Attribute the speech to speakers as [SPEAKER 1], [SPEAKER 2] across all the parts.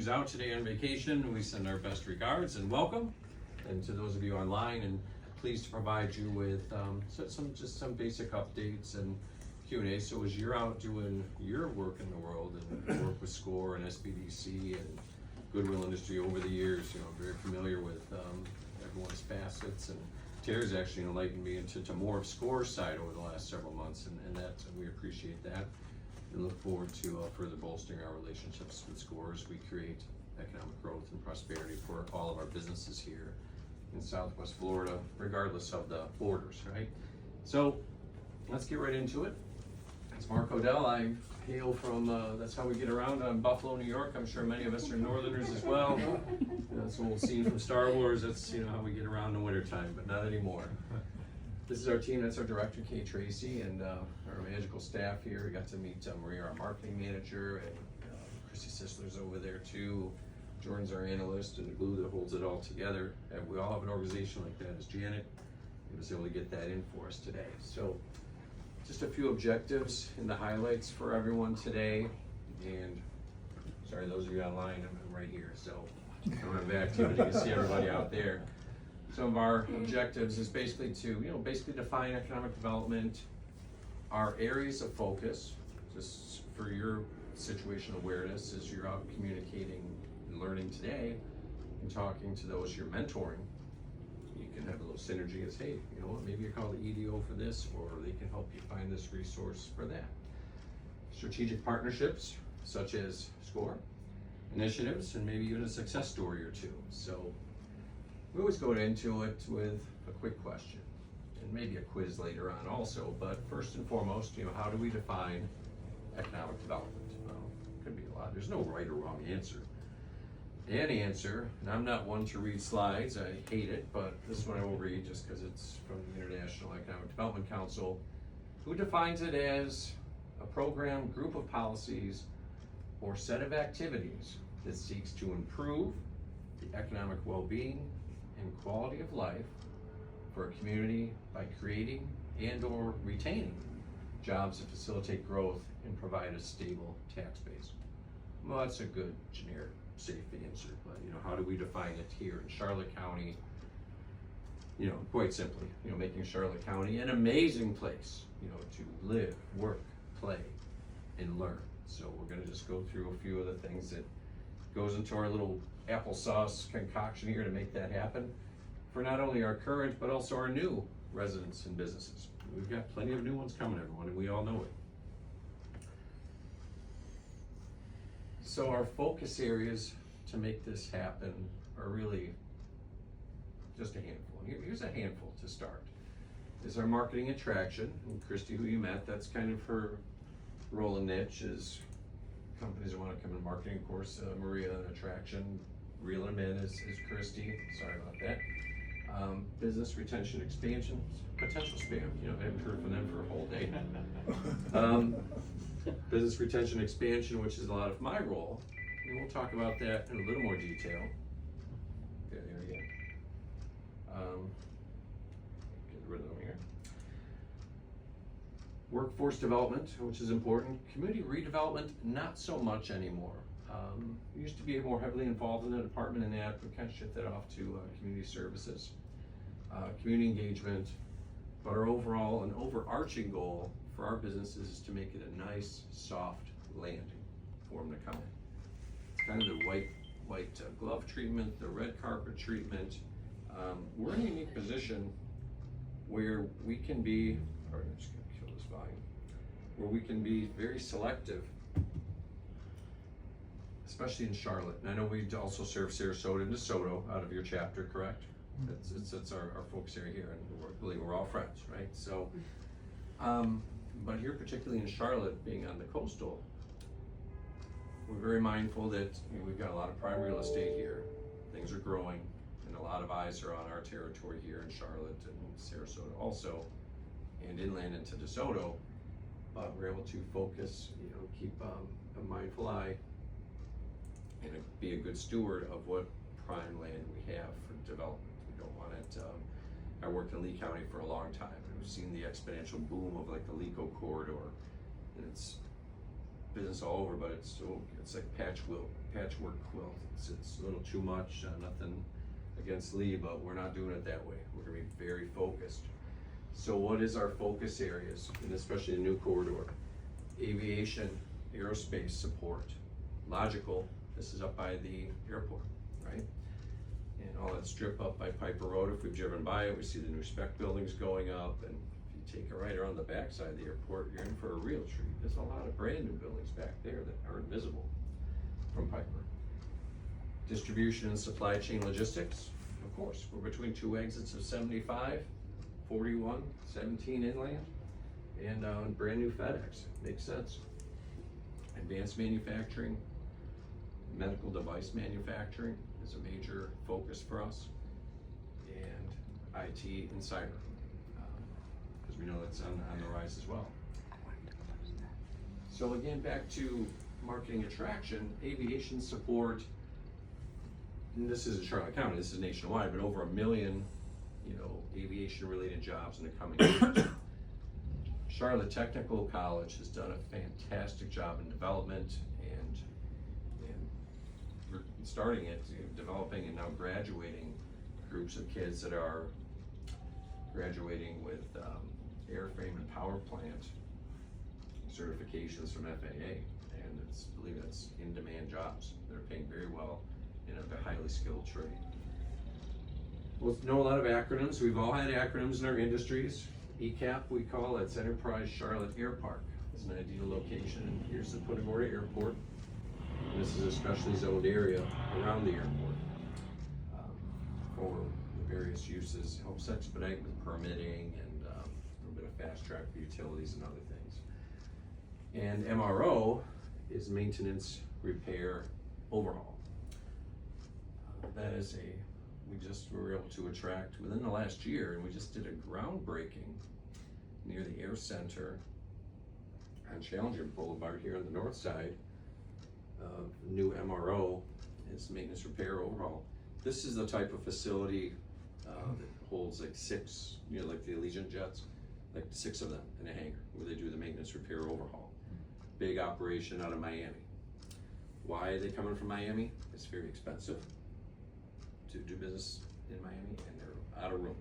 [SPEAKER 1] who's out today on vacation, we send our best regards and welcome. And to those of you online, and pleased to provide you with some basic updates and Q&A. So as you're out doing your work in the world and work with SCORE and SBDC and Goodwill Industry over the years, I'm very familiar with everyone's facets, and Tara's actually enlightened me into more of SCORE's side over the last several months, and that we appreciate that. And look forward to further bolstering our relationships with SCORE as we create economic growth and prosperity for all of our businesses here in Southwest Florida, regardless of the borders, right? So let's get right into it. It's Mark Odell. I hail from, that's how we get around on Buffalo, New York. I'm sure many of us are Northerners as well. That's an old scene from Star Wars. That's how we get around in the wintertime, but not anymore. This is our team. That's our director, Kay Tracy, and our magical staff here. We got to meet Maria, our marketing manager, and Christy Sisler's over there too. Jordan's our analyst and the glue that holds it all together. And we all have an organization like that as Janet. He was able to get that in for us today. So just a few objectives and the highlights for everyone today. And sorry, those of you online, I'm right here. So coming back to you, but you can see everybody out there. Some of our objectives is basically to, basically define economic development, our areas of focus, just for your situational awareness as you're out communicating and learning today and talking to those you're mentoring. You can have a little synergy as, hey, you know what, maybe you call the EDO for this, or they can help you find this resource for that. Strategic partnerships, such as SCORE, initiatives, and maybe even a success story or two. So we always go into it with a quick question, and maybe a quiz later on also, but first and foremost, how do we define economic development? Well, could be a lot. There's no right or wrong answer. An answer, and I'm not one to read slides, I hate it, but this one I will read just because it's from the International Economic Development Council, who defines it as a program, group of policies, or set of activities that seeks to improve the economic well-being and quality of life for a community by creating and or retaining jobs that facilitate growth and provide a stable tax base. Well, that's a good generic, safe answer, but how do we define it here in Charlotte County? Quite simply, making Charlotte County an amazing place, to live, work, play, and learn. So we're gonna just go through a few of the things that goes into our little applesauce concoction here to make that happen for not only our current, but also our new residents and businesses. We've got plenty of new ones coming, everyone, and we all know it. So our focus areas to make this happen are really just a handful. Here's a handful to start. Is our marketing attraction, and Christy, who you met, that's kind of her role and niche, is companies that want to come in marketing. Of course, Maria and attraction, reeling them in is Christy. Sorry about that. Business retention expansion, potential spam. I haven't heard from them for a whole day. Business retention expansion, which is a lot of my role, and we'll talk about that in a little more detail. Okay, there we go. Get rid of them here. Workforce development, which is important. Community redevelopment, not so much anymore. We used to be more heavily involved in the department in that, but kind of shift that off to community services, community engagement. But our overall and overarching goal for our businesses is to make it a nice, soft landing for them to come in. It's kind of the white glove treatment, the red carpet treatment. We're in a unique position where we can be, or I'm just gonna kill this volume, where we can be very selective, especially in Charlotte. And I know we also serve Sarasota and DeSoto out of your chapter, correct? That's our focus area here, and I believe we're all friends, right? So, but here, particularly in Charlotte, being on the coastal, we're very mindful that we've got a lot of prime real estate here. Things are growing, and a lot of eyes are on our territory here in Charlotte and Sarasota also, and inland into DeSoto. But we're able to focus, keep a mindful eye and be a good steward of what prime land we have for development. We don't want it, I worked in Lee County for a long time, and we've seen the exponential boom of like the Lico corridor, and it's business all over, but it's like patchwork quilt. It's a little too much, nothing against Lee, but we're not doing it that way. We're gonna be very focused. So what is our focus areas, and especially the new corridor? Aviation, aerospace support, logical, this is up by the airport, right? And all that strip up by Piper Road, if we've driven by it, we see the new spec buildings going up, and if you take a right around the backside of the airport, you're in for a real treat. There's a lot of brand new buildings back there that are invisible from Piper. Distribution and supply chain logistics, of course, we're between two exits of 75, 41, 17 inland, and brand new FedEx, makes sense. Advanced manufacturing, medical device manufacturing is a major focus for us, and IT and cyber, because we know that's on the rise as well. So again, back to marketing attraction, aviation support, and this is in Charlotte County, this is nationwide, but over 1 million, aviation related jobs in the coming years. Charlotte Technical College has done a fantastic job in development and we're starting it, developing and now graduating groups of kids that are graduating with airframe and power plant certifications from FAA, and I believe that's in demand jobs. They're paying very well in a highly skilled trade. We'll know a lot of acronyms. We've all had acronyms in our industries. ECAP, we call it's Enterprise Charlotte Air Park. It's an ideal location, and here's the Punta Gorda Airport. And this is a specially zoned area around the airport for the various uses, helps expedite with permitting and a little bit of fast track for utilities and other things. And MRO is maintenance, repair, overhaul. That is we were able to attract within the last year, and we just did a groundbreaking near the Air Center on Challenger Boulevard here on the north side. New MRO, it's maintenance, repair, overhaul. This is the type of facility that holds like 6, like the Allegiant jets, like 6 of them in a hangar where they do the maintenance, repair, overhaul. Big operation out of Miami. Why are they coming from Miami? It's very expensive to do business in Miami, and they're out of room.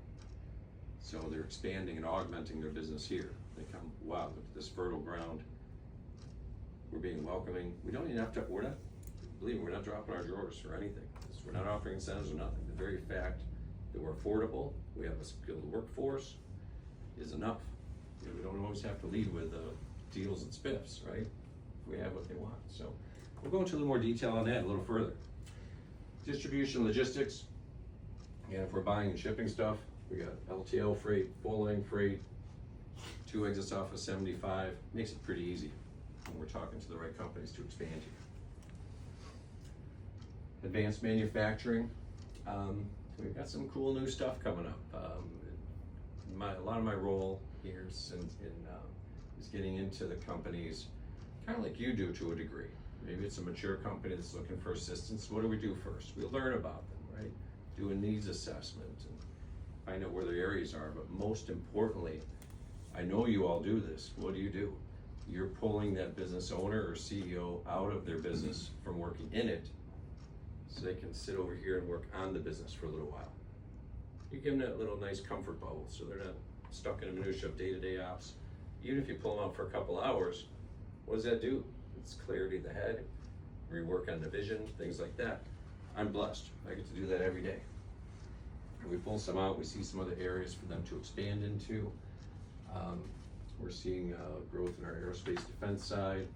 [SPEAKER 1] So they're expanding and augmenting their business here. They come, wow, look at this fertile ground. We're being welcoming. We don't even have to, we're not dropping our drawers or anything. We're not offering incentives or nothing. The very fact that we're affordable, we have a skilled workforce is enough. We don't always have to lead with deals and spiffs, right? We have what they want. So we'll go into a little more detail on that a little further. Distribution, logistics, and if we're buying and shipping stuff, we got LTL freight, full lane freight, 2 exits off of 75, makes it pretty easy when we're talking to the right companies to expand here. Advanced manufacturing, we've got some cool new stuff coming up. A lot of my role here is getting into the companies, kind of like you do to a degree. Maybe it's a mature company that's looking for assistance. What do we do first? We learn about them, right? Do a needs assessment and find out where their areas are. But most importantly, I know you all do this. What do? You're pulling that business owner or CEO out of their business from working in it so they can sit over here and work on the business for a little while. You give them that little nice comfort bubble so they're not stuck in a minutia of day-to-day ops. Even if you pull them out for a couple hours, what does that do? It's clarity of the head, rework on the vision, things like that. I'm blessed. I get to do that every day. And we pull some out, we see some other areas for them to expand into. We're seeing growth in our aerospace defense side,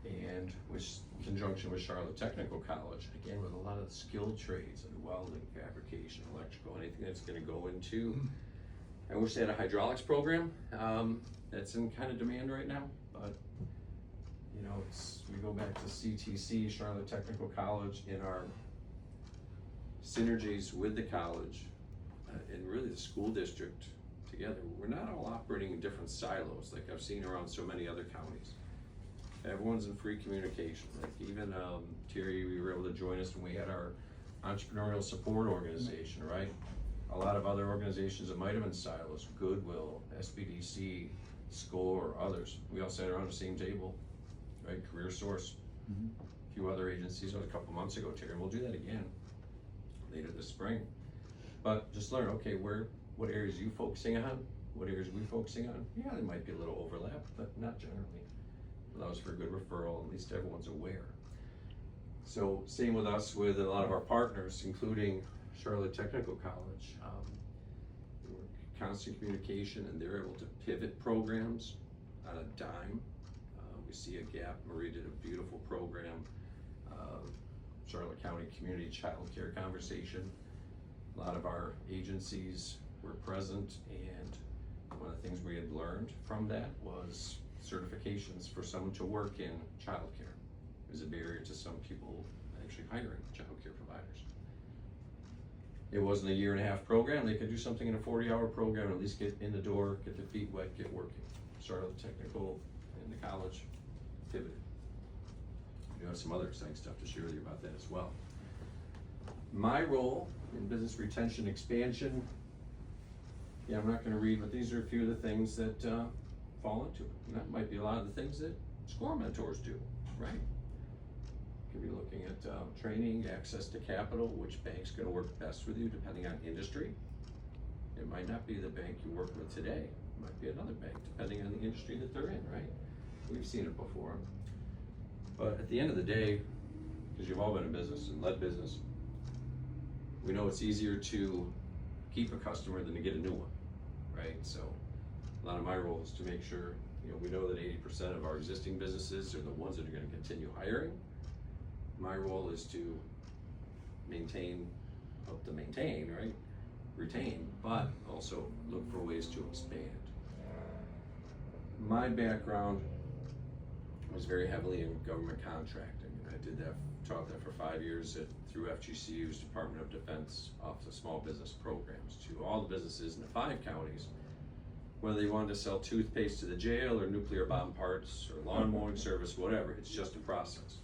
[SPEAKER 1] and which in conjunction with Charlotte Technical College, again with a lot of the skilled trades like welding, fabrication, electrical, anything that's going to go into. I wish they had a hydraulics program. That's in kind of demand right now, but we go back to CTC, Charlotte Technical College, in our synergies with the college and really the school district together. We're not all operating in different silos like I've seen around so many other counties. Everyone's in free communication. Like even Terry, you were able to join us when we had our entrepreneurial support organization, right? A lot of other organizations that might have been silos, Goodwill, SBDC, SCORE, others. We all sat around the same table, right? Career Source. few other agencies a couple months ago, Terry, and we'll do that again later this spring. But just learn, okay, what areas are you focusing on? What areas are we focusing on? Yeah, there might be a little overlap, but not generally. Allows for a good referral, at least everyone's aware. So same with us, with a lot of our partners, including Charlotte Technical College. We're in constant communication, and they're able to pivot programs on a dime. We see a gap. Marie did a beautiful program, Charlotte County Community Child Care Conversation. A lot of our agencies were present, and one of the things we had learned from that was certifications for someone to work in childcare. There's a barrier to some people actually hiring childcare providers. It wasn't a 1.5-year program. They could do something in a 40-hour program, at least get in the door, get their feet wet, get working. Charlotte Technical and the college pivoted. We have some other exciting stuff to share with you about that as well. My role in business retention expansion, yeah, I'm not going to read, but these are a few of the things that fall into it. And that might be a lot of the things that SCORE mentors do, right? Could be looking at training, access to capital, which bank's going to work best with you depending on industry. It might not be the bank you work with today. It might be another bank depending on the industry that they're in, right? We've seen it before. But at the end of the day, because you've all been in business and led business, we know it's easier to keep a customer than to get a new one, right? So a lot of my role is to make sure, we know that 80% of our existing businesses are the ones that are going to continue hiring. My role is to help to maintain, right? Retain, but also look for ways to expand. My background was very heavily in government contracting, and I did that, taught that for 5 years through FGCU's Department of Defense Office of Small Business Programs to all the businesses in the 5 counties, whether they wanted to sell toothpaste to the jail or nuclear bomb parts or lawn mowing service, whatever, it's just a process.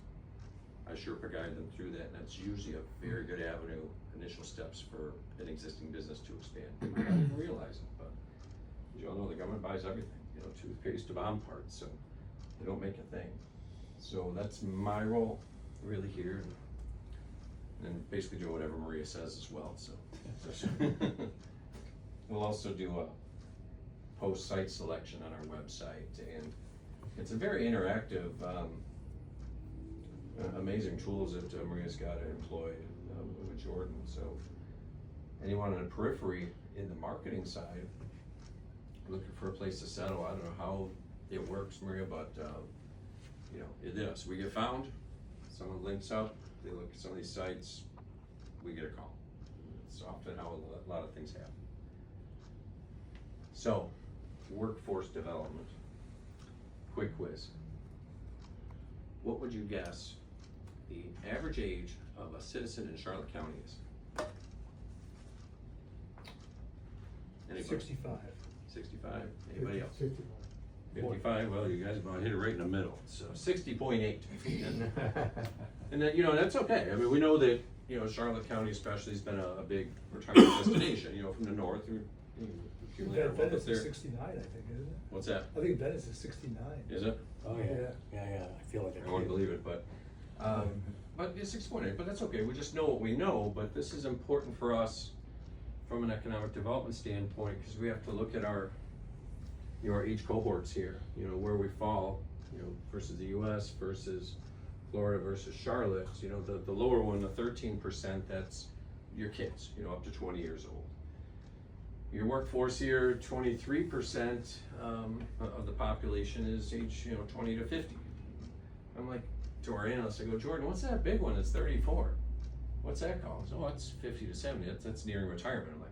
[SPEAKER 1] I sure guide them through that, and that's usually a very good avenue, initial steps for an existing business to expand. You might not even realize it, but as you all know, the government buys everything, toothpaste to bomb parts, so they don't make a thing. So that's my role really here, and basically do whatever Maria says as well. So we'll also do a post site selection on our website, and it's a very interactive, amazing tools that Maria's got employed with Jordan. So anyone on the periphery in the marketing side looking for a place to settle, I don't know how it works, Maria, but it is. We get found, someone links up, they look at some of these sites, we get a call. It's often how a lot of things happen. So, workforce development. Quick quiz. What would you guess the average age of a citizen in Charlotte County is? Anybody?
[SPEAKER 2] 65.
[SPEAKER 1] 65. Anybody else?
[SPEAKER 2] 55.
[SPEAKER 1] 55. Well, you guys about hit it right in the middle. So 60.8. And then, that's okay. I mean, we know that, Charlotte County especially has been a big retirement destination. From the north,
[SPEAKER 2] Venice is 69, I think, isn't it?
[SPEAKER 1] What's that?
[SPEAKER 2] I think Venice is 69.
[SPEAKER 1] Is it?
[SPEAKER 3] Oh yeah. I feel like
[SPEAKER 1] I wouldn't believe it, but it's 6.8. But that's okay. We just know what we know. But this is important for us from an economic development standpoint, because we have to look at our age cohorts here. Where we fall, versus the U.S. versus Florida versus Charlotte. The lower one, the 13%, that's your kids. Up to 20 years old. Your workforce here, 23% of the population is age 20 to 50. I'm like, to our analyst, I go, Jordan, what's that big one that's 34? What's that called? Oh, it's 50 to 70. That's nearing retirement. I'm like,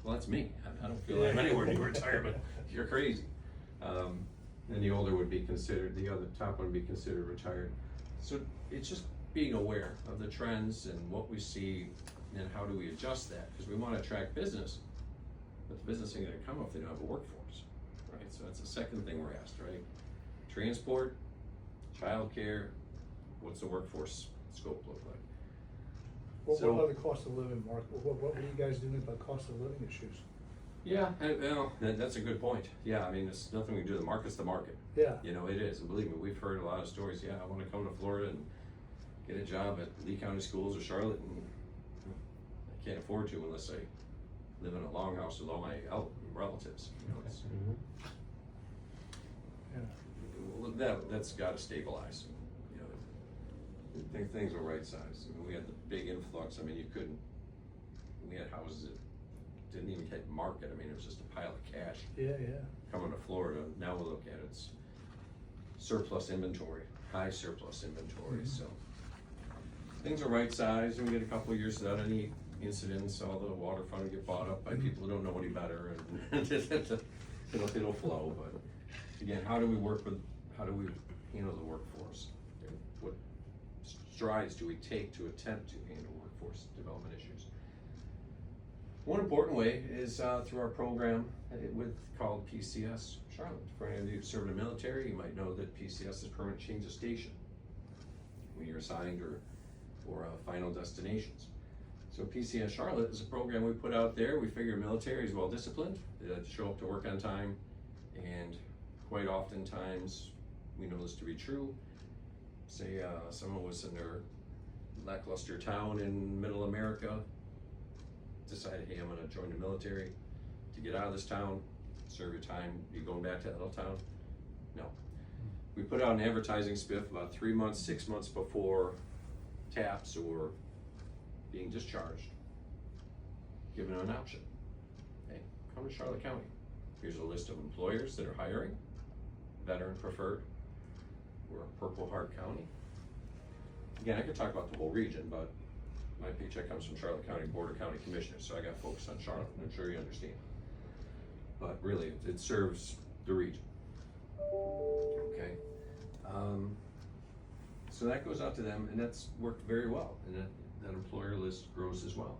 [SPEAKER 1] well, that's me. I don't feel I'm anywhere near retirement. You're crazy. And the older would be considered, the other top one would be considered retired. So it's just being aware of the trends and what we see, and how do we adjust that? Because we want to attract business, but the business ain't going to come if they don't have a workforce, right? So that's the second thing we're asked, right? Transport, childcare, what's the workforce scope look like?
[SPEAKER 2] What about the cost of living, Mark? What are you guys doing about cost of living issues?
[SPEAKER 1] Yeah, that's a good point. Yeah, I mean, there's nothing we can do. The market's the market.
[SPEAKER 2] Yeah.
[SPEAKER 1] It is. And believe me, we've heard a lot of stories. Yeah, I want to come to Florida and get a job at Lee County Schools or Charlotte, and I can't afford to unless I live in a longhouse with all my relatives. You know, it's,
[SPEAKER 2] Yeah.
[SPEAKER 1] that's got to stabilize. You know, things were right sized. I mean, we had the big influx. I mean, we had houses that didn't even hit market. I mean, it was just a pile of cash
[SPEAKER 2] Yeah.
[SPEAKER 1] coming to Florida. Now we look at it, it's surplus inventory, high surplus inventory. So things are right sized, and we get a couple of years without any incidents. All the waterfront will get bought up by people who don't know any better, and it'll flow. But again, how do we handle the workforce? And what strides do we take to attempt to handle workforce development issues? One important way is through our program called PCS Charlotte. For any of you who serve in the military, you might know that PCS is permanent change of station when you're assigned or final destinations. So PCS Charlotte is a program we put out there. We figure military is well disciplined. They like to show up to work on time, and quite oftentimes we know this to be true. Say someone was in their lackluster town in middle America, decided, hey, I'm gonna join the military to get out of this town, serve your time, you going back to that little town? No. We put out an advertising spiff about 3 months, 6 months before TAPS or being discharged, giving them an option. Hey, come to Charlotte County. Here's a list of employers that are hiring, veteran preferred. We're a Purple Heart County. Again, I could talk about the whole region, but my paycheck comes from Charlotte County Board of County Commissioners, so I got focused on Charlotte, and I'm sure you understand. But really, it serves the region. Okay. So that goes out to them, and that's worked very well, and that employer list grows as well.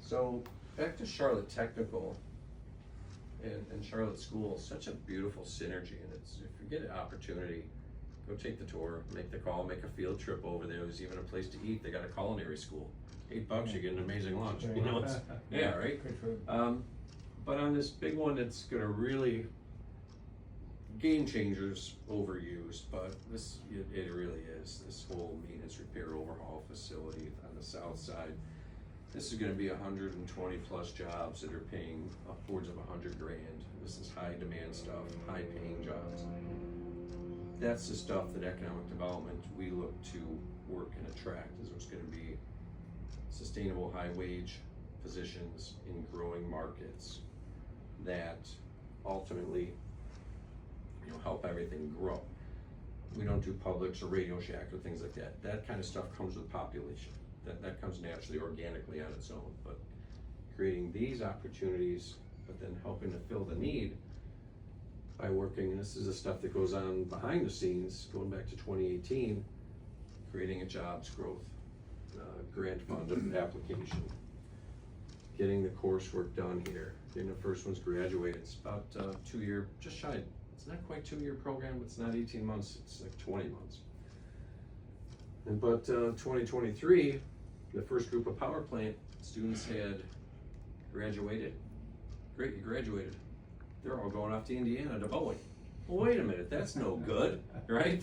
[SPEAKER 1] So back to Charlotte Technical and Charlotte Schools, such a beautiful synergy, and it's, if you get an opportunity, go take the tour, make the call, make a field trip over there. There's even a place to eat. They got a culinary school. $8, you get an amazing lunch. You know, it's, yeah, right? But on this big one, it's gonna really, game changers overused, but it really is. This whole maintenance, repair, overhaul facility on the south side. This is gonna be 120 plus jobs that are paying upwards of $100 grand. This is high demand stuff, high paying jobs. That's the stuff that economic development we look to work and attract, is what's gonna be sustainable high wage positions in growing markets that ultimately, you know, help everything grow. We don't do Publix or Radio Shack or things like that. That kind of stuff comes with population. That comes naturally, organically on its own. But creating these opportunities, but then helping to fill the need by working, and this is the stuff that goes on behind the scenes, going back to 2018, creating a jobs growth grant fund application, getting the coursework done here, getting the first ones graduated. It's about 2 year, just shy, it's not quite 2 year program, but it's not 18 months, it's like 20 months. But 2023, the first group of power plant students had graduated. Great, you graduated. They're all going off to Indiana to Boeing. Well, wait a minute, that's no good, right?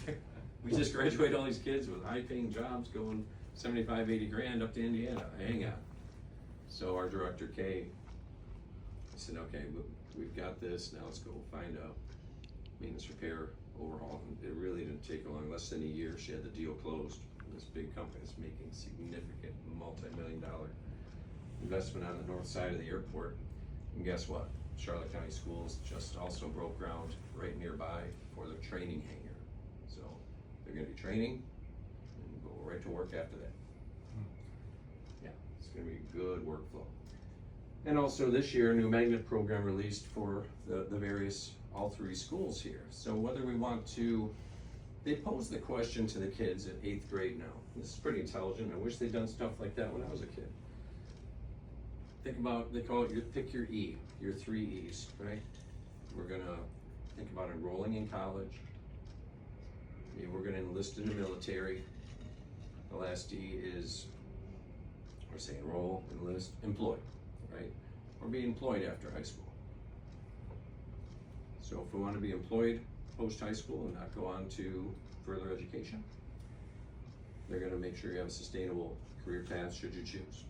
[SPEAKER 1] We just graduate all these kids with high paying jobs going 75, 80 grand up to Indiana. Hang on. So our director, Kay, said, okay, we've got this, now let's go find a maintenance, repair, overhaul. And it really didn't take long, less than a year. She had the deal closed. This big company is making significant multi-million-dollar investment on the north side of the airport. And guess what? Charlotte County Schools just also broke ground right nearby for their training hangar. So they're gonna be training and go right to work after that. Yeah, it's gonna be a good workflow. And also this year, a new magnet program released for the various, all 3 schools here. So whether we want to, they pose the question to the kids at 8th grade now. This is pretty intelligent. I wish they'd done stuff like that when I was a kid. Think about, they call it, pick your E, your 3 E's, right? We're gonna think about enrolling in college. Maybe we're gonna enlist in the military. The last E is, we're saying enroll, enlist, employ, right? Or be employed after high school. So if we wanna be employed post high school and not go on to further education, They're gonna make sure you have a sustainable career path should you choose.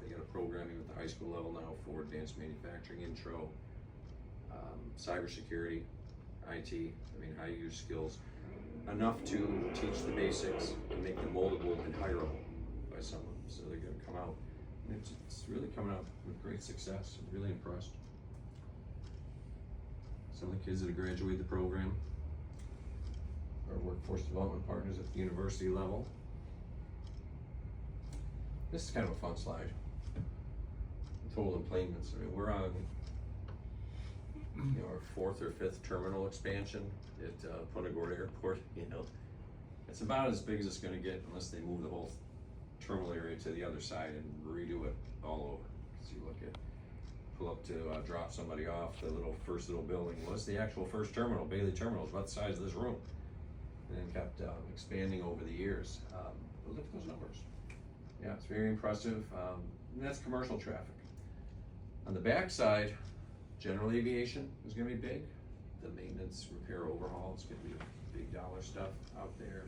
[SPEAKER 1] They got a programming at the high school level now for advanced manufacturing intro, cybersecurity, IT, high use skills, enough to teach the basics and make them moldable and hireable by someone. So they're gonna come out, and it's really coming out with great success. I'm really impressed. Some of the kids that have graduated the program are workforce development partners at the university level. This is kind of a fun slide. Total employments. We're on our 4th or 5th terminal expansion at Punta Gorda Airport. It's about as big as it's going to get unless they move the whole terminal area to the other side and redo it all over. So you look at, pull up to drop somebody off, the first little building was the actual first terminal. Bailey Terminal is about the size of this room, and then kept expanding over the years. But look at those numbers. Yeah, it's very impressive. And that's commercial traffic. On the back side, general aviation is going to be big. The maintenance, repair, overhaul is going to be big dollar stuff out there.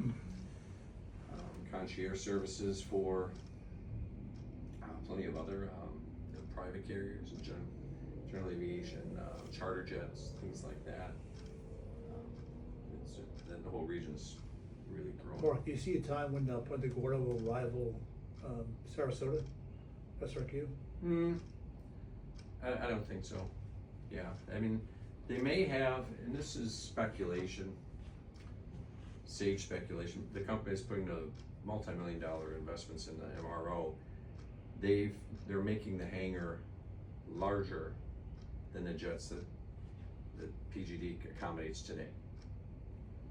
[SPEAKER 1] Concierge services for plenty of other private carriers and general aviation, charter jets, things like that. Then the whole region's really growing.
[SPEAKER 2] Mark, do you see a time when Punta Gorda will rival Sarasota, SRQ?
[SPEAKER 1] I don't think so. Yeah, they may have, and this is speculation, sage speculation. The company is putting the multi-million-dollar investments in the MRO. They're making the hangar larger than the jets that PGD accommodates today.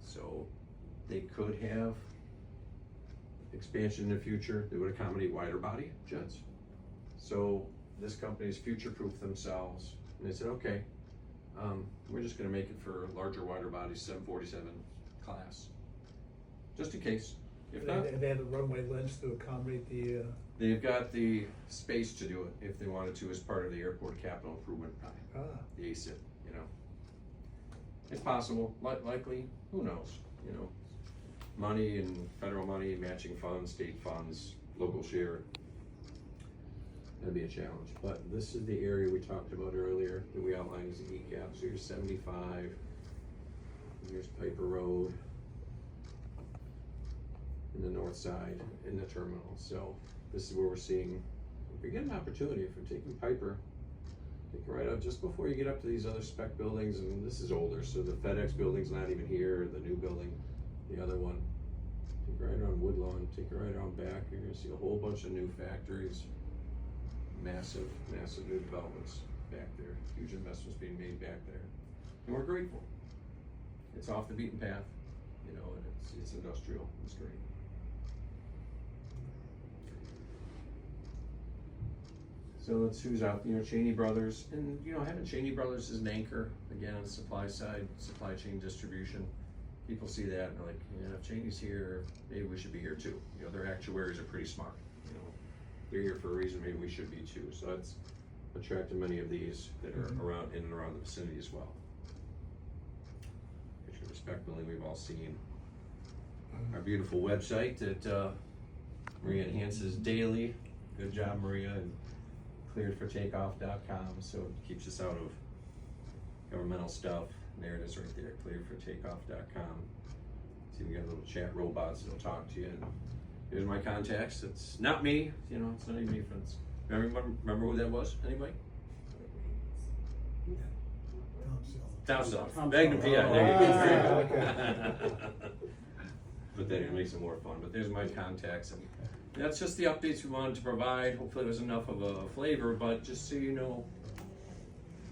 [SPEAKER 1] So they could have expansion in the future that would accommodate wider body jets. So this company's future-proofed themselves, and they said, okay, we're just gonna make it for larger, wider bodies, 747 class, just in case. If not,
[SPEAKER 2] They have the runway lens to accommodate the.
[SPEAKER 1] they've got the space to do it if they wanted to as part of the airport capital improvement plan, the ACIP, It's possible, likely, who knows, Money and federal money, matching funds, state funds, local share. That'd be a challenge, but this is the area we talked about earlier that we outlined as the ECAP. So here's 75, here's Piper Road, in the north side in the terminal. So this is where we're seeing, if you get an opportunity, if you're taking Piper, take it right up just before you get up to these other spec buildings, and this is older, so the FedEx building's not even here, the new building, the other one. Take it right around Woodlawn, take it right around back, you're gonna see a whole bunch of new factories, massive new developments back there, huge investments being made back there, and we're grateful. It's off the beaten path, and it's industrial, it's great. So it's who's out, Cheney Brothers, and having Cheney Brothers as an anchor, again, on the supply side, supply chain distribution. People see that and they're like, if Cheney's here, maybe we should be here too. Their actuaries are pretty smart. They're here for a reason, maybe we should be too. So that's attracted many of these that are around, in and around the vicinity as well. Picture respect building we've all seen. Our beautiful website that Maria enhances daily. Good job, Maria, and clearedfortakeoff.com, so it keeps us out of governmental stuff. And there it is right there, clearedfortakeoff.com. See, we got little chat robots that'll talk to you. And here's my contacts. It's not me, it's not even me, friends. Remember who that was? Anybody? Tom Self. Magnum PI. There you go. But then it makes it more fun. But there's my contacts. And that's just the updates we wanted to provide. Hopefully it was enough of a flavor, but just so you know,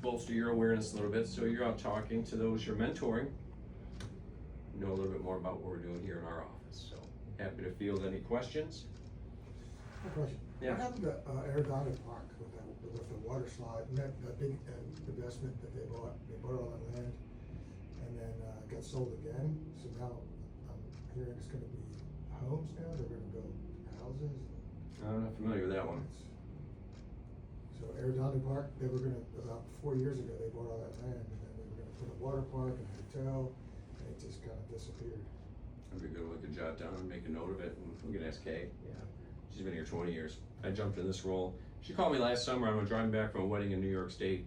[SPEAKER 1] bolster your awareness a little bit. So you're out talking to those you're mentoring, know a little bit more about what we're doing here in our office. So happy to field any questions.
[SPEAKER 4] A question.
[SPEAKER 1] Yeah.
[SPEAKER 4] What happened to Aerodynamic Park with the water slide, and that big investment that they bought all that land and then got sold again? So now I'm hearing it's gonna be homes now, they're gonna build houses?
[SPEAKER 1] I'm not familiar with that one.
[SPEAKER 4] So Aerodynamic Park, they were gonna, about 4 years ago, they bought all that land and then they were gonna put a water park and a hotel, and it just kind of disappeared.
[SPEAKER 1] That'd be good, we could jot down and make a note of it, and we can ask Kay, yeah. She's been here 20 years. I jumped in this role. She called me last summer, I was driving back from a wedding in New York State.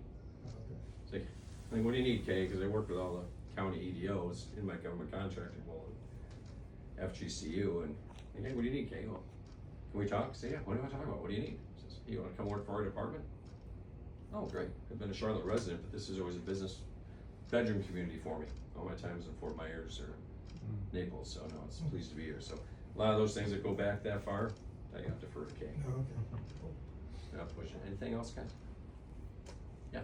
[SPEAKER 1] It's like, what do you need, Kay? Because I work with all the county EDOs in my government contracting role at FGCU, and hey, what do you need, Kay? Well, can we talk? Say, yeah, what do I talk about? What do you need? She says, hey, you wanna come work for our department? Oh, great. I've been a Charlotte resident, but this is always a business bedroom community for me. All my times in Fort Myers or Naples, so no, it's pleased to be here. So a lot of those things that go back that far, I got to defer to Kay.
[SPEAKER 4] No, okay.
[SPEAKER 1] Not pushing. Anything else, guys? Yeah.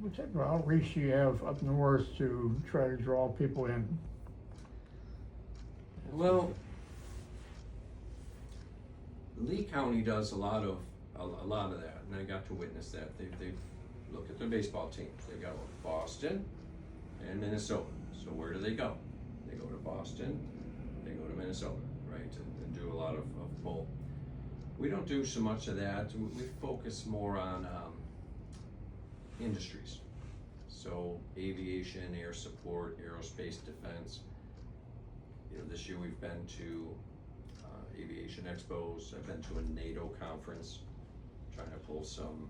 [SPEAKER 5] What type of outreach do you have up north to try to draw people in?
[SPEAKER 1] Well, Lee County does a lot of that, and I got to witness that. They look at their baseball teams. They go Boston and Minnesota. So where do they go? They go to Boston. They go to Minnesota, right, and do a lot of both. We don't do so much of that. We focus more on industries. So aviation, air support, aerospace defense. You know, this year we've been to aviation expos. I've been to a NATO conference, trying to pull some.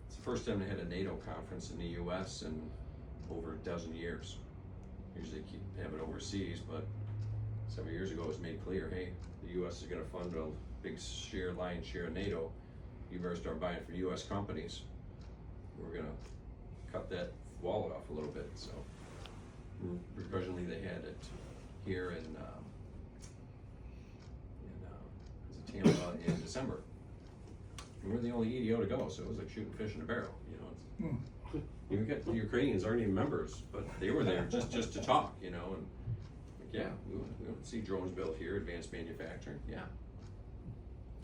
[SPEAKER 1] It's the first time they had a NATO conference in the U.S. in over a dozen years. Usually they have it overseas, but several years ago it was made clear, hey, the U.S. is going to fund a big lion's share of NATO. You better start buying from U.S. companies. We're going to cut that wallet off a little bit. So originally they had it here in Tampa in December. And we're the only EDO to go, so it was like shooting fish in a barrel. You know, you get the Ukrainians aren't even members, but they were there just to talk. You know, and like, yeah, we want to see drones built here, advanced manufacturing. Yeah,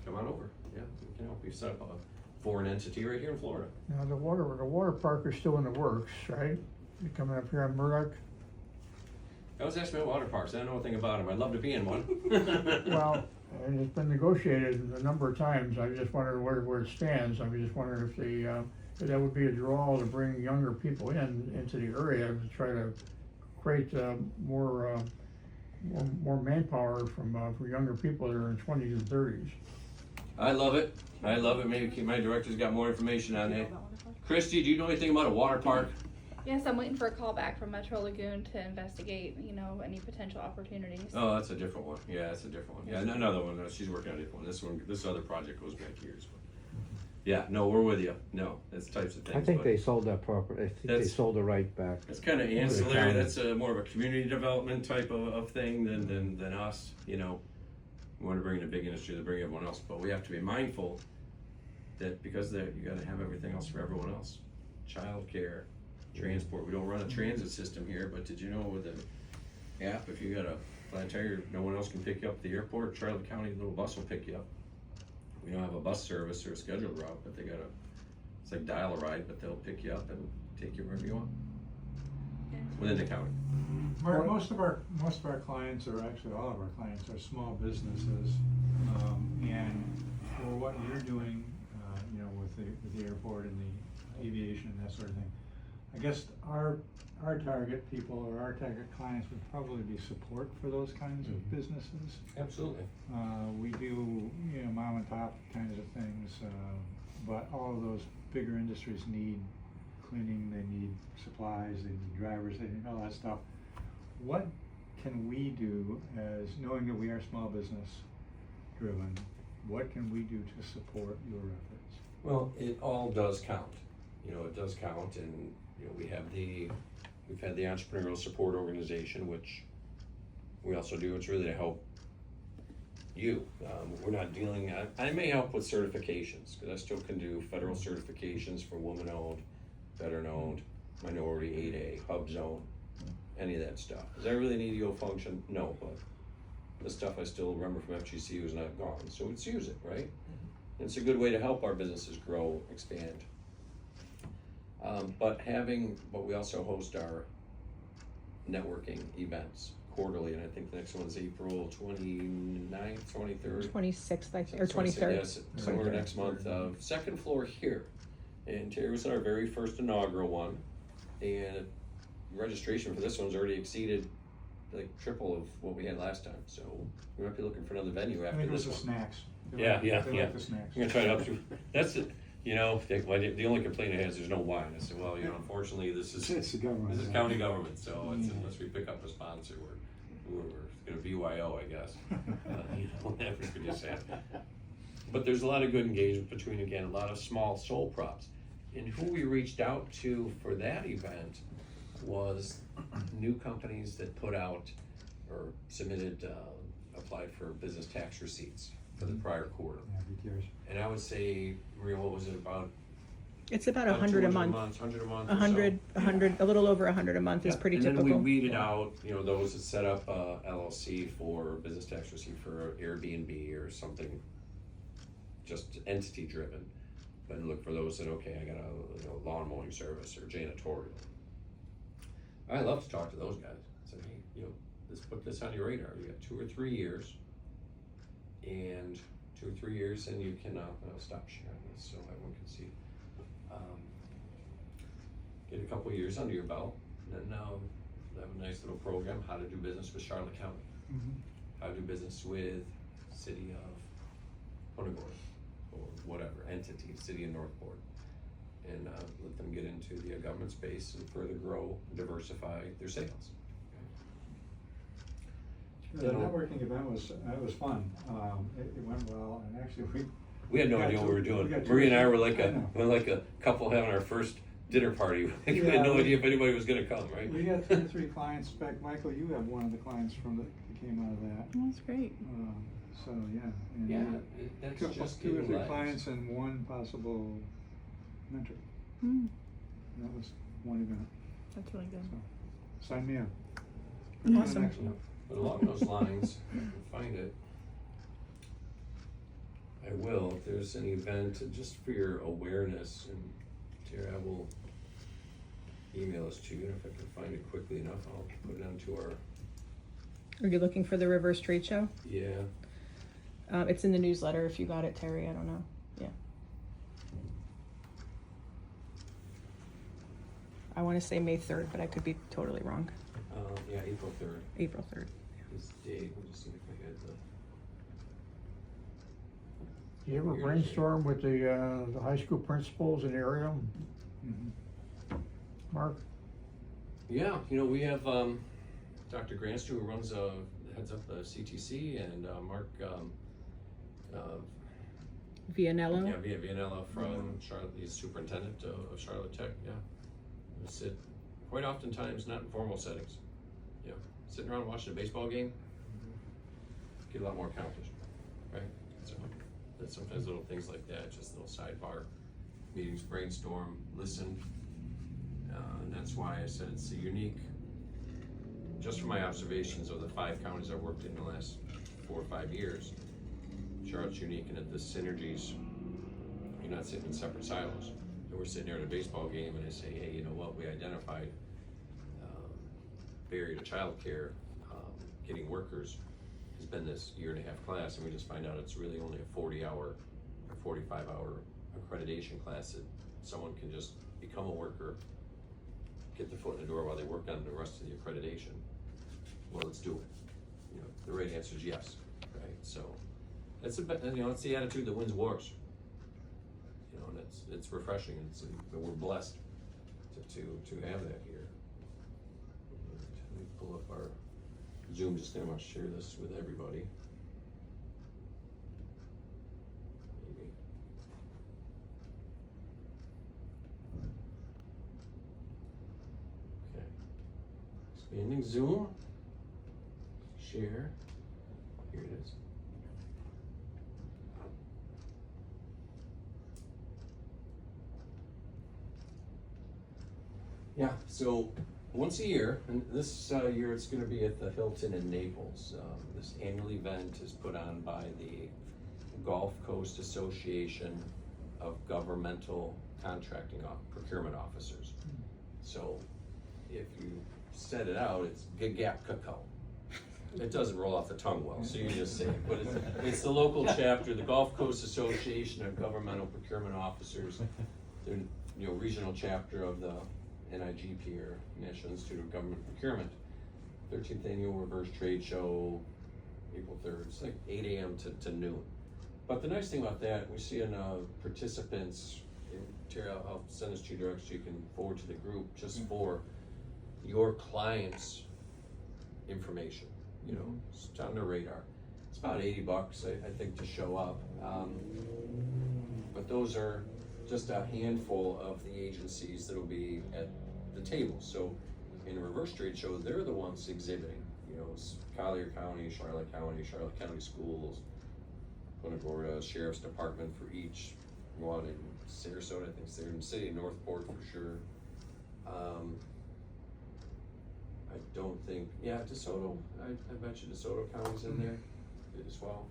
[SPEAKER 1] come on over. Yeah, we can help you set up a foreign entity right here in Florida.
[SPEAKER 5] Now, the water park is still in the works, right? You're coming up here on Murdoch?
[SPEAKER 1] I was asking about water parks. I don't know a thing about them. I'd love to be in one.
[SPEAKER 5] Well, and it's been negotiated a number of times. I just wondered where it stands. I was just wondering if that would be a draw to bring younger people into the area to try to create more manpower for younger people that are in 20s and 30s.
[SPEAKER 1] I love it. I love it. Maybe my director's got more information on that. Christy, do you know anything about a water park?
[SPEAKER 6] Yes, I'm waiting for a call back from Metro Lagoon to investigate, any potential opportunities.
[SPEAKER 1] Oh, that's a different one. Yeah, that's a different one. Yeah, another one. No, she's working on a different one. This other project goes back years. Yeah, no, we're with you. No, that's types of things.
[SPEAKER 3] I think they sold that property. I think they sold the right back.
[SPEAKER 1] That's kind of ancillary. That's more of a community development type of thing than us. You know, we want to bring in a big industry to bring everyone else, but we have to be mindful that because you got to have everything else for everyone else. Childcare. Transport. We don't run a transit system here, but did you know with the app, if you got a flat tire, no one else can pick you up at the airport. Charlotte County little bus will pick you up. We don't have a bus service or a scheduled route, but it's like dial a ride, but they'll pick you up and take you wherever you want within the county.
[SPEAKER 7] Mark, most of our clients, or actually all of our clients, are small businesses, and for what you're doing, with the airport and the aviation and that sort of thing, I guess our target people or our target clients would probably be support for those kinds of businesses.
[SPEAKER 1] Absolutely.
[SPEAKER 7] We do, mom and pop kinds of things, but all of those bigger industries need cleaning, they need supplies, they need drivers, they need all that stuff. What can we do, as knowing that we are small business driven, what can we do to support your efforts?
[SPEAKER 1] Well, it all does count. It does count, and we've had the entrepreneurial support organization, which we also do. It's really to help you. We're not dealing. I may help with certifications because I still can do federal certifications for woman-owned, veteran-owned, minority 8A, hub zone, any of that stuff. Is that really an EDO function? No, but the stuff I still remember from FGCU is not gone, so let's use it, right? And it's a good way to help our businesses grow, expand. But we also host our networking events quarterly, and I think the next one's April 29th, 23rd.
[SPEAKER 8] 26th, I think, or 23rd.
[SPEAKER 1] Yes, somewhere next month. Second floor here. And Terry was our very first inaugural one. And registration for this one's already exceeded like triple of what we had last time, so we might be looking for another venue
[SPEAKER 7] I
[SPEAKER 1] after
[SPEAKER 7] think it
[SPEAKER 1] this
[SPEAKER 7] was the
[SPEAKER 1] one.
[SPEAKER 7] snacks.
[SPEAKER 1] Yeah,
[SPEAKER 7] They like
[SPEAKER 1] yeah.
[SPEAKER 7] the snacks.
[SPEAKER 1] I'm gonna try to up to, that's it, you know, the only complaint I had is there's no wine. I said, well, you know, unfortunately, this is
[SPEAKER 7] It's the government.
[SPEAKER 1] This is county government, so it's,
[SPEAKER 7] Yeah.
[SPEAKER 1] unless we pick up a sponsor, we're gonna BYO, I guess. You know, we could just have. But there's a lot of good engagement between, again, a lot of small soul props. And who we reached out to for that event was new companies that put out or submitted, applied for business tax receipts for the prior quarter.
[SPEAKER 7] Yeah, who cares?
[SPEAKER 1] And I would say, Maria, what was it, about?
[SPEAKER 8] It's about 100 a
[SPEAKER 1] 200
[SPEAKER 8] month.
[SPEAKER 1] 100 a month or so?
[SPEAKER 8] 100, a little over 100 a month is
[SPEAKER 1] Yeah,
[SPEAKER 8] pretty
[SPEAKER 1] and
[SPEAKER 8] typical.
[SPEAKER 1] then we weeded out, you know, those that set up LLC for business tax receipt for Airbnb or something, just entity driven. But look for those that, okay, I got a, you know, lawn mowing service or janitorial. I love to talk to those guys. Say, hey, you know, let's put this on your radar. You got 2 or 3 years, and 2 or 3 years, and you can stop sharing this so everyone can see. Get a couple years under your belt, and then have a nice little program, how to do business with Charlotte County, how to do business with City of Punta Gorda, or whatever entity, City of Northport, and let them get into the government space and further grow, diversify their sales.
[SPEAKER 7] The networking event was fun. It went well, and actually
[SPEAKER 1] We had no
[SPEAKER 7] got
[SPEAKER 1] idea what we were
[SPEAKER 7] we
[SPEAKER 1] doing.
[SPEAKER 7] got
[SPEAKER 1] Maria and I were
[SPEAKER 7] I know.
[SPEAKER 1] like a couple having our first dinner party. We
[SPEAKER 7] Yeah,
[SPEAKER 1] had no
[SPEAKER 7] we-
[SPEAKER 1] idea if anybody was gonna come, right?
[SPEAKER 7] We got 2 or 3 clients. In fact, Michael, you have one of the clients that came out of that.
[SPEAKER 8] Oh, that's great.
[SPEAKER 7] So yeah. And
[SPEAKER 1] Yeah,
[SPEAKER 7] a
[SPEAKER 1] that's
[SPEAKER 7] couple,
[SPEAKER 1] just
[SPEAKER 7] 2 or
[SPEAKER 1] getting
[SPEAKER 7] 3
[SPEAKER 1] legs.
[SPEAKER 7] clients and 1 possible mentor.
[SPEAKER 8] Hmm,
[SPEAKER 7] That was one event.
[SPEAKER 8] that's really good.
[SPEAKER 7] So sign me up.
[SPEAKER 8] Awesome.
[SPEAKER 7] Next one.
[SPEAKER 1] But along those lines, if I can find it, I will. If there's an event, just for your awareness, and Tara, I will email this to you. And if I can find it quickly enough, I'll put it onto our,
[SPEAKER 8] Are you looking for the River Street Show?
[SPEAKER 1] yeah.
[SPEAKER 8] It's in the newsletter if you got it, Terry. I don't know. Yeah. I want to say May 3rd, but I could be totally wrong.
[SPEAKER 1] Yeah, April 3rd
[SPEAKER 8] April 3rd.
[SPEAKER 1] is the date. We'll just see if I had the.
[SPEAKER 5] Do you ever brainstorm with the high school principals in the area? Mark?
[SPEAKER 1] Yeah, you know, we have Dr. Granster, who runs, heads up the CTC, and Mark,
[SPEAKER 8] Vianello?
[SPEAKER 1] yeah, Vianella from Charlotte, he's superintendent of Charlotte Tech, yeah. We sit quite oftentimes, not in formal settings, you know, sitting around watching a baseball game, get a lot more accomplished, right? So, that's sometimes little things like that, just little sidebar meetings, brainstorm, listen. And that's why I said it's a unique, just from my observations of the 5 counties I worked in the last 4 or 5 years, Charlotte's unique in that the synergies, you're not sitting in separate silos. And we're sitting there at a baseball game and I say, hey, you know what, we identified barrier to childcare, getting workers has been this 1.5-year class, and we just find out it's really only a 40-hour or 45-hour accreditation class that someone can just become a worker, get their foot in the door while they work on the rest of the accreditation. Well, let's do it. You know, the right answer is yes, right? So that's that's the attitude that wins wars. You know, and it's refreshing, and we're blessed to have that here. Let me pull up our Zoom just now. I want to share this with everybody. Maybe. Okay. Expanding Zoom. Share. Here it is. Yeah, so once a year, and this year it's going to be at the Hilton in Naples. This annual event is put on by the Gulf Coast Association of Governmental Contracting Procurement Officers. So if you set it out, it's Gagap Cacao. It doesn't roll off the tongue well, so you just say it. But it's the local chapter, the Gulf Coast Association of Governmental Procurement Officers. They're, you know, regional chapter of the NIGP, or National Institute of Government Procurement. 13th Annual Reverse Trade Show, April 3rd. It's like 8 a.m. to noon. But the nice thing about that, we see in participants, Terry, I'll send this to you direct so you can forward to the group just for your clients' information. You know, it's on their radar. It's about $80, I think, to show up. But those are just a handful of the agencies that'll be at the table. So in a reverse trade show, they're the ones exhibiting. You know, it's Collier County, Charlotte County Schools, Punta Gorda Sheriff's Department for each one in Sarasota, I think it's there in the city, Northport for sure. I don't think, yeah, DeSoto, I bet you DeSoto County's in there as well.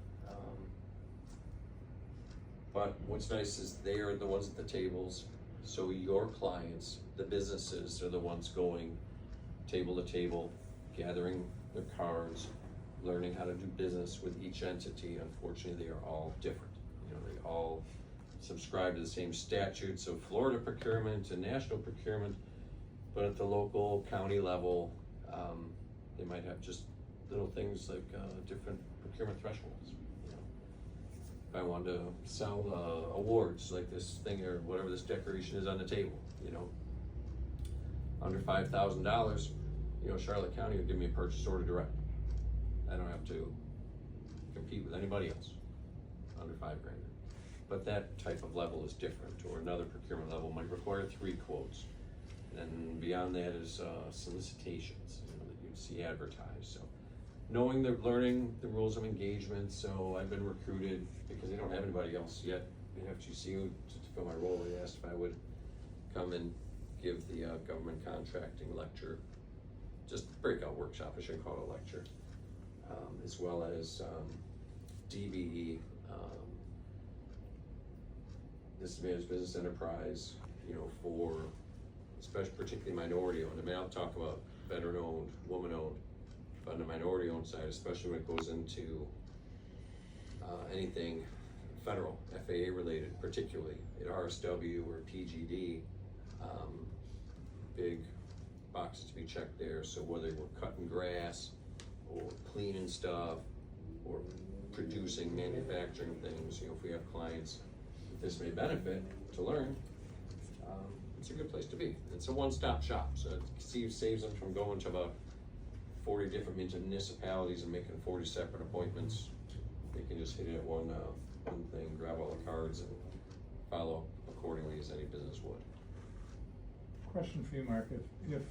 [SPEAKER 1] But what's nice is they are the ones at the tables, so your clients, the businesses, are the ones going table to table, gathering their cards, learning how to do business with each entity. Unfortunately, they are all different. You know, they all subscribe to the same statutes of Florida procurement and national procurement, but at the local county level, they might have just little things like different procurement thresholds. You know, if I wanted to sell awards like this thing or whatever this decoration is on the table, you know, under $5,000, you know, Charlotte County would give me a purchase order direct. I don't have to compete with anybody else under $5,000. But that type of level is different, or another procurement level might require 3 quotes. And beyond that is solicitations, you know, that you'd see advertised. So knowing they're learning the rules of engagement. So I've been recruited because they don't have anybody else yet in FGC to fill my role. They asked if I would come and give the government contracting lecture, just breakout workshop, I shouldn't call it a lecture, as well as DBE, disadvantaged business enterprise, you know, for especially particularly minority owned. I mean, I'll talk about veteran owned, woman owned, but on the minority owned side, especially when it goes into anything federal, FAA related, particularly at RSW or PGD, big boxes to be checked there. So whether we're cutting grass or cleaning stuff or producing, manufacturing things, you know, if we have clients that this may benefit to learn, it's a good place to be. It's a one-stop shop, so it saves them from going to about 40 different municipalities and making 40 separate appointments. They can just hit it at one thing, grab all the cards, and follow accordingly as any business would.
[SPEAKER 7] Question for you, Mark. If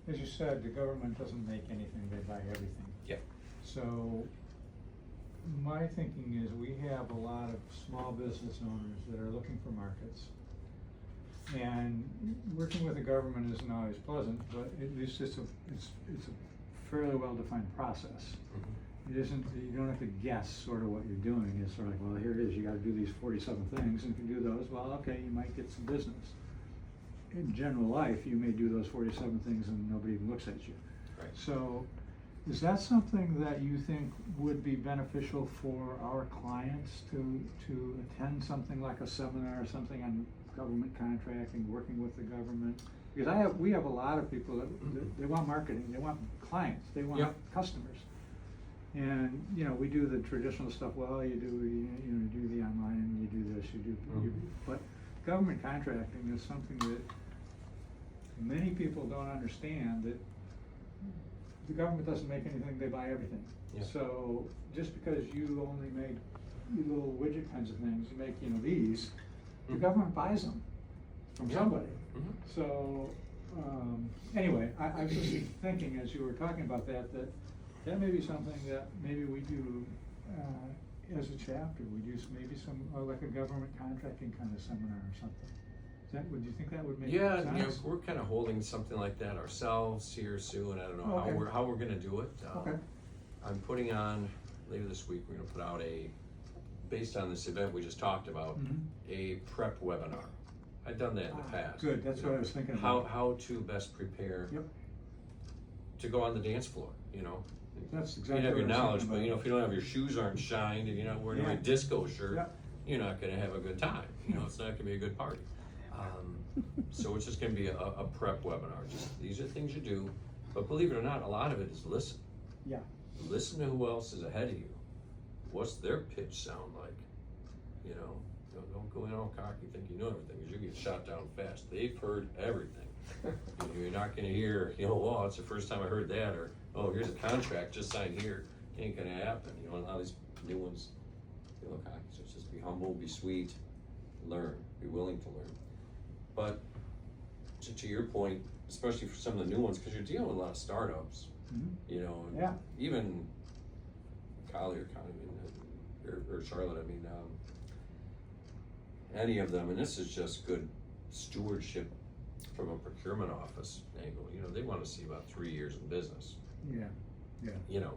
[SPEAKER 7] as you said, the government doesn't make anything, they buy everything.
[SPEAKER 1] Yep.
[SPEAKER 7] So my thinking is we have a lot of small business owners that are looking for markets. And working with the government isn't always pleasant, but at least it's a fairly well-defined process. It isn't, you don't have to guess sort of what you're doing. It's sort of like, well, here it is, you gotta do these 47 things, and if you do those, well, okay, you might get some business. In general life, you may do those 47 things and nobody even looks at you.
[SPEAKER 1] Right.
[SPEAKER 7] So, is that something that you think would be beneficial for our clients to attend something like a seminar or something on government contracting, working with the government? Because we have a lot of people that they want marketing, they want clients, they want customers. And, you know, we do the traditional stuff, well, you do the online, you do this, but government contracting is something that many people don't understand, that the government doesn't make anything, they buy everything.
[SPEAKER 1] Yeah.
[SPEAKER 7] So just because you only make little widget kinds of things, you make, you know, these, the government buys them from somebody. So, anyway, I was just thinking as you were talking about that may be something that maybe we do, as a chapter, we do maybe some, like a government contracting kind of seminar or something. Would you think that would make sense?
[SPEAKER 1] Yeah, you know, we're kind of holding something like that ourselves here soon. I don't know how we're gonna do it.
[SPEAKER 7] Okay.
[SPEAKER 1] I'm putting on, later this week, we're gonna put out based on this event we just talked about, a prep webinar. I've done that in the past.
[SPEAKER 7] Good, that's what I was thinking about.
[SPEAKER 1] How to best prepare to go on the dance floor, you know?
[SPEAKER 7] That's exactly
[SPEAKER 1] You have your
[SPEAKER 7] what I was
[SPEAKER 1] knowledge,
[SPEAKER 7] thinking
[SPEAKER 1] but you know,
[SPEAKER 7] about.
[SPEAKER 1] if you don't have your shoes aren't shined and you're not wearing the right disco shirt, you're not gonna have a good time. You know, it's not gonna be a good party. So it's just gonna be a prep webinar, just, these are things you do, but believe it or not, a lot of it is listen.
[SPEAKER 7] Yeah.
[SPEAKER 1] Listen to who else is ahead of you. What's their pitch sound like? You know, don't go in all cocky, think you know everything, because you get shot down fast. They've heard everything. You're not gonna hear, oh, it's the first time I heard that, or, oh, here's a contract, just sign here. Ain't gonna happen. You know, a lot of these new ones, they look cocky, so it's just be humble, be sweet, learn, be willing to learn. But to your point, especially for some of the new ones, because you're dealing with a lot of startups, you know, and
[SPEAKER 7] Yeah.
[SPEAKER 1] even Collier County, or Charlotte, I mean, any of them, and this is just good stewardship from a procurement office angle. You know, they want to see about 3 years in business.
[SPEAKER 7] Yeah, yeah.
[SPEAKER 1] You know,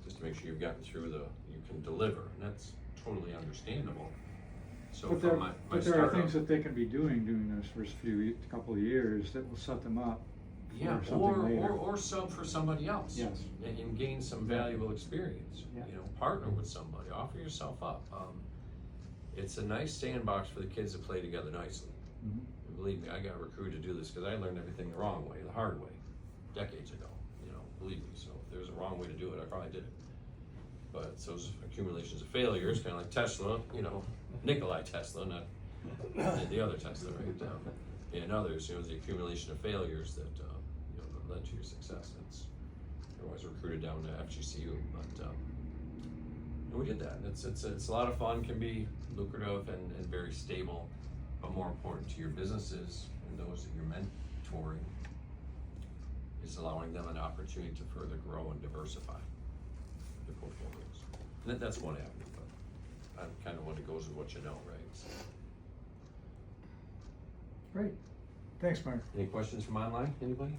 [SPEAKER 1] just to make sure you've gotten through you can deliver, and that's totally understandable. So
[SPEAKER 7] But
[SPEAKER 1] from
[SPEAKER 7] there,
[SPEAKER 1] my
[SPEAKER 7] but there are
[SPEAKER 1] startup,
[SPEAKER 7] things that they can be doing during those first couple of years that will set them up
[SPEAKER 1] yeah,
[SPEAKER 7] for something later.
[SPEAKER 1] or sub for somebody else.
[SPEAKER 7] Yes.
[SPEAKER 1] And gain some valuable experience.
[SPEAKER 7] Yeah.
[SPEAKER 1] You know, partner with somebody, offer yourself up. It's a nice sandbox for the kids to play together nicely.
[SPEAKER 7] Mhm.
[SPEAKER 1] And believe me, I got recruited to do this because I learned everything the wrong way, the hard way, decades ago. You know, believe me. So if there's a wrong way to do it, I probably did it. But it's those accumulations of failures, kind of like Tesla. You know, Nikolai Tesla, not the other Tesla, right? And others. You know, the accumulation of failures that you know that led to your success. It's otherwise recruited down to FGCU, but and we did that. And it's a lot of fun. Can be lucrative and very stable, but more important to your businesses and those that you're mentoring is allowing them an opportunity to further grow and diversify their portfolios. And that's one avenue, but I kind of what it goes with what you know, right? So,
[SPEAKER 7] Great. Thanks, Mark.
[SPEAKER 1] any questions from online? Anybody?